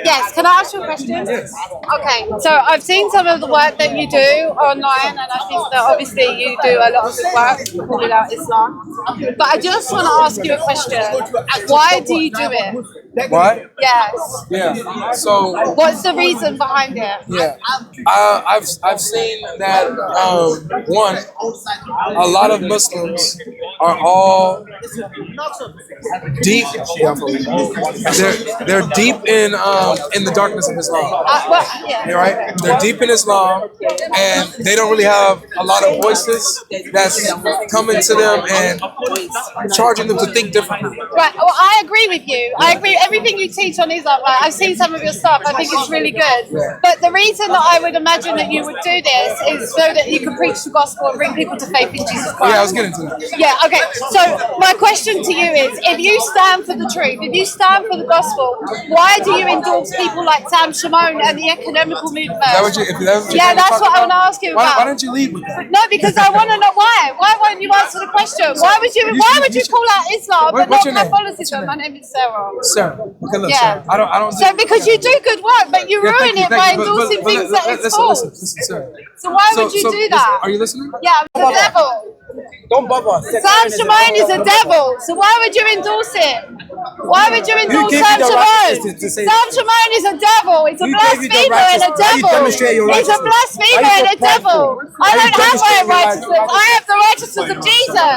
Yes, can I ask you a question? Yes. Okay, so I've seen some of the work that you do online, and I think that obviously you do a lot of good work calling out Islam. But I just want to ask you a question. Why do you do it? Why? Yes. Yeah. So What's the reason behind it? yeah, I've seen that one, a lot of Muslims are all deep. They're deep in the darkness of Islam. Yeah. Right? They're deep in Islam, and they don't really have a lot of voices that's coming to them and charging them to think differently. Right. Well, I agree with you. I agree. Everything you teach on Islam, like, I've seen some of your stuff. I think it's really good. But the reason that I would imagine that you would do this is so that you can preach the gospel and bring people to faith in Jesus Christ. Oh, yeah, I was getting to that. Yeah. Okay. So my question to you is: if you stand for the truth, if you stand for the gospel, why do you endorse people like Sam Shimon and the economical movement? Yeah, that's what I want to ask you about. Why don't you lead with that? No, because I want to know why. Why won't you answer the question? Why would you call out Islam but not Catholicism? My name is Sarah. Sarah. Okay, look, Yeah. Sarah, I don't. So because you do good work, but you ruin it by endorsing things that it's false. Listen, Sarah. So why would you do that? Are you listening? Yeah, I'm the devil. Don't bother. Sam Shimon is a devil, so why would you endorse him? Why would you endorse gave Sam you the Shimon? right to say Sam Shimon is a devil. He's a You gave you the blasphemer and a righteous- you devil. demonstrate your He's a righteousness. blasphemer Why you and a so prideful? devil. I Why you don't have my demonstrate your righteousness. righteousness? I have the righteousness of Jesus.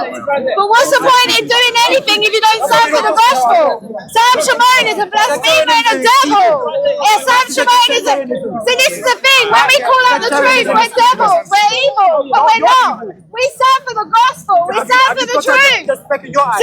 But what's the point in doing anything if you don't stand for the gospel? Sam Shimon is a blasphemer and a devil. Yeah, Sam Shimon is a... See, this is the thing. When we call out the truth, we're devils. We're evil. But we're not. We stand for the gospel. We stand for the truth.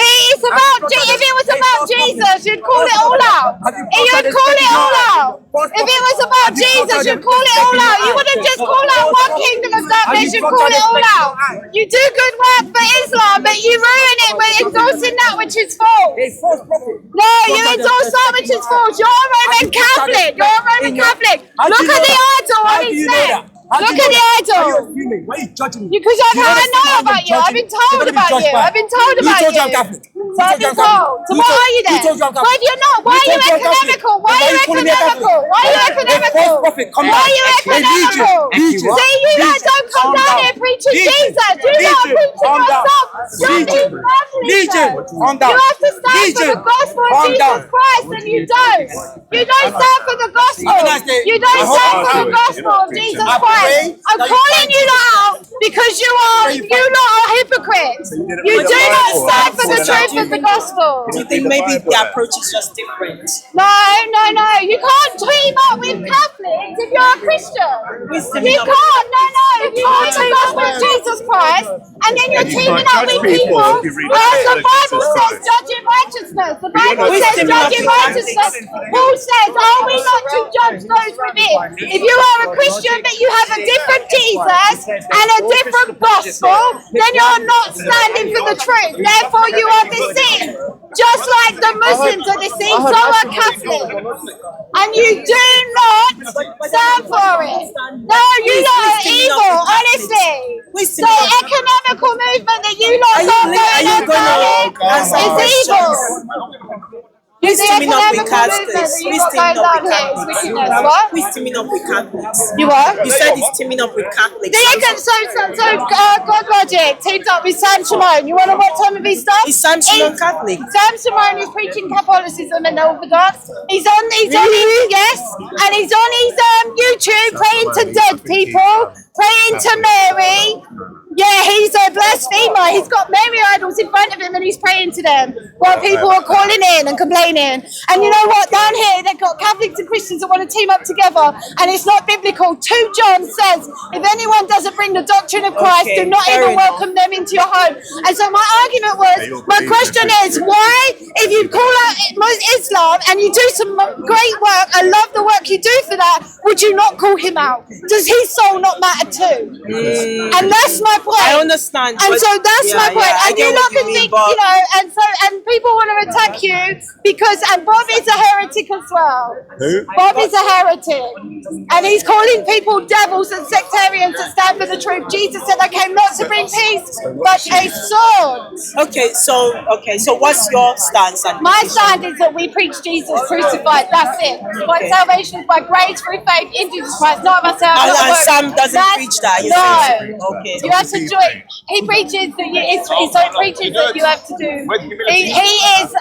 See, it's about... If it was about Jesus, you'd call it all out. You'd call it all out. If it was about Jesus, you'd call it all out. You wouldn't just call out one kingdom of darkness, you'd call it all out. You do good work for Islam, but you ruin it by endorsing that which is false. No, you endorse that which is false. You're a Roman Catholic. You're a Roman Catholic. Look at the idol on his neck. Look at the idol. Why are you judging me? Because I know about you. I've been told about you. I've been told about you. You told you I'm Catholic. So I've been told. So why are you there? Why do you not? Why are you economical? Why are you economical? Why are you economical? Why are you economical? See, you guys don't come down here preaching Jesus. You don't preach yourself. You're being Catholic. You have to stand for the gospel of Jesus Christ, and you don't. You don't stand for the gospel. You don't stand for the gospel of Jesus Christ. I'm calling you out because you lot are hypocrites. You do not stand for the truth of the gospel. Do you think maybe the approach is just different? No. You can't team up with Catholics if you're a Christian. You can't. No. If you want the gospel of Jesus Christ and then you're teaming up with people, the Bible says judging righteousness. The Bible says judging righteousness. Paul says, are we not to judge those within? If you are a Christian but you have a different Jesus and a different gospel, then you're not standing for the truth. Therefore, you are deceived. Just like the Muslims are deceived, so are Catholics. And you do not stand for it. No, you lot are evil, honestly. The economical movement that you lot are going on is evil. Who's teaming up with Catholics? Who's teaming up with Catholics? What? Who's teaming up with Catholics? You what? You said he's teaming up with Catholics. God Logic teamed up with Sam Shimon. You want to watch some of his stuff? Is Sam Shimon Catholic? Sam Shimon is preaching Catholicism and Orthodox. He's on his YouTube praying to dead people, praying to Mary. Yeah, he's a blasphemer. He's got Mary idols in front of him and he's praying to them while people are calling in and complaining. And you know what? Down here, they've got Catholics and Christians that want to team up together and it's not biblical. 2 John says, if anyone doesn't bring the doctrine of Christ, do not even welcome them into your home. And so my argument was, my question is, why, if you call out Islam and you do some great work, I love the work you do for that, would you not call him out? Does his soul not matter too? And that's my point. I understand. And so that's my point. I And you not can think, and people want to attack you because, and Bob is a heretic as well. Who? Bob is a heretic, and he's calling people devils and sectarians that stand for the truth. Jesus said, "I came not to bring peace, but a sword." Okay, so what's your stance? And My stand is that we preach Jesus crucified. That's it. My salvation is by grace through faith in Jesus Christ, not of myself. And not of works. Sam doesn't preach that. You say? No. Okay. You have to join. He preaches that he preaches that you have to do. He is.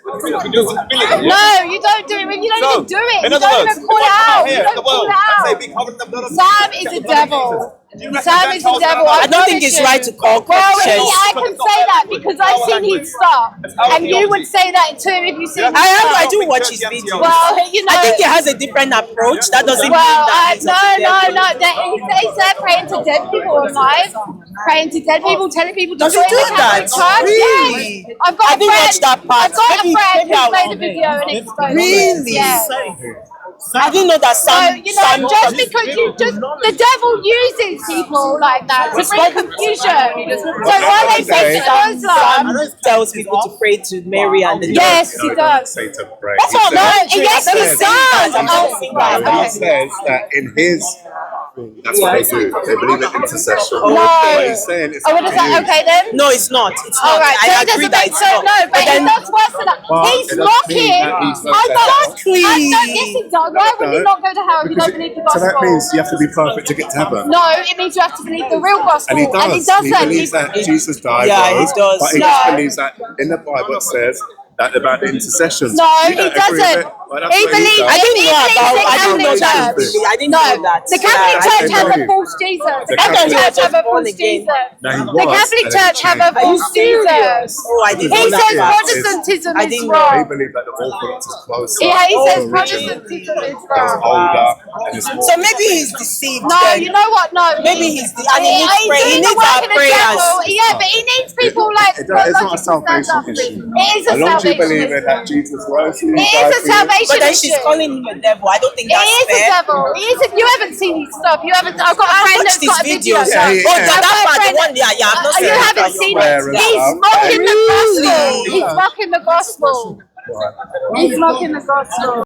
No, you don't do it. You don't even do it. You don't even call it out. You don't call it out. Sam is a devil. Sam is a devil. I don't think it's right to call Christians. I can say that because I've seen his stuff, and you would say that too if you see. I do watch his videos. Well, you know, I think he has a different approach. That doesn't mean well, that he's no. He's there praying to dead people online, praying to dead people, telling people to Does he join do the Catholic that? Church. Really? Yes. I've got I a didn't friend. watch that part. I've got a Maybe friend who's I'll- made a video and exposed it. Really? Yes. I didn't know that So, Sam. you know, just because the devil uses people like that to bring confusion. So why they say to Islam? Sam tells people to pray to Mary and the Yes, he does. Say to pray. That's what I'm saying. Yes, he says- does. He says that in his that's what they do. They believe in intercession. No. What he's saying is Oh, what is that? Okay then. No, it's not. It's not. All right, so I it agree doesn't that make it's sense. not. No, but he does worse than that. But He's it doesn't mean mocking. that he's not I exactly. don't. Yes, he does. Why would he not go to hell if you don't believe the So that gospel? means you have to be perfect to get to heaven. No, it means you have to believe the real gospel. And he does. And he doesn't. He believes that Jesus died, Yeah, he rose, does. but he No. just believes that in the Bible it says that about the intercessions. No, You he don't agree with doesn't. it? Well, that's He what believes. does. I didn't know He about. believes I didn't know the that. Catholic Church. I didn't No, know that. the Catholic Yeah, Church I have a believe. false Jesus. The The Catholic Catholic Church have a born false again. Jesus. No, he The was, Catholic and then Church he have a changed. false Jesus. Oh, I didn't He know that says part. Protestantism I is didn't They wrong. believe that the Orthodox is closer. Yeah, he says original, Protestantism is that's wrong. older, and it's more. So maybe he's deceived. No, then. you know what? No, Maybe he's the. And he needs he's prayer. He doing the needs work our of the prayers. devil. Yeah, but he needs people like. It's not a people to stand salvation up for issue. him. It is a As long as you salvation believe in issue. that Jesus rose, he It died is a for you. salvation But then she's issue. calling him a devil. I don't think He that's is a fair. devil. He is. You haven't seen his stuff. You haven't. I've got a friend Watch that's these got a video. videos. Yeah, Oh, yeah. that My part, the friend- one. Yeah, I've not seen You it. haven't seen Swear it. and He's stuff. mocking the gospel. Really? He's mocking the gospel. He's mocking the gospel.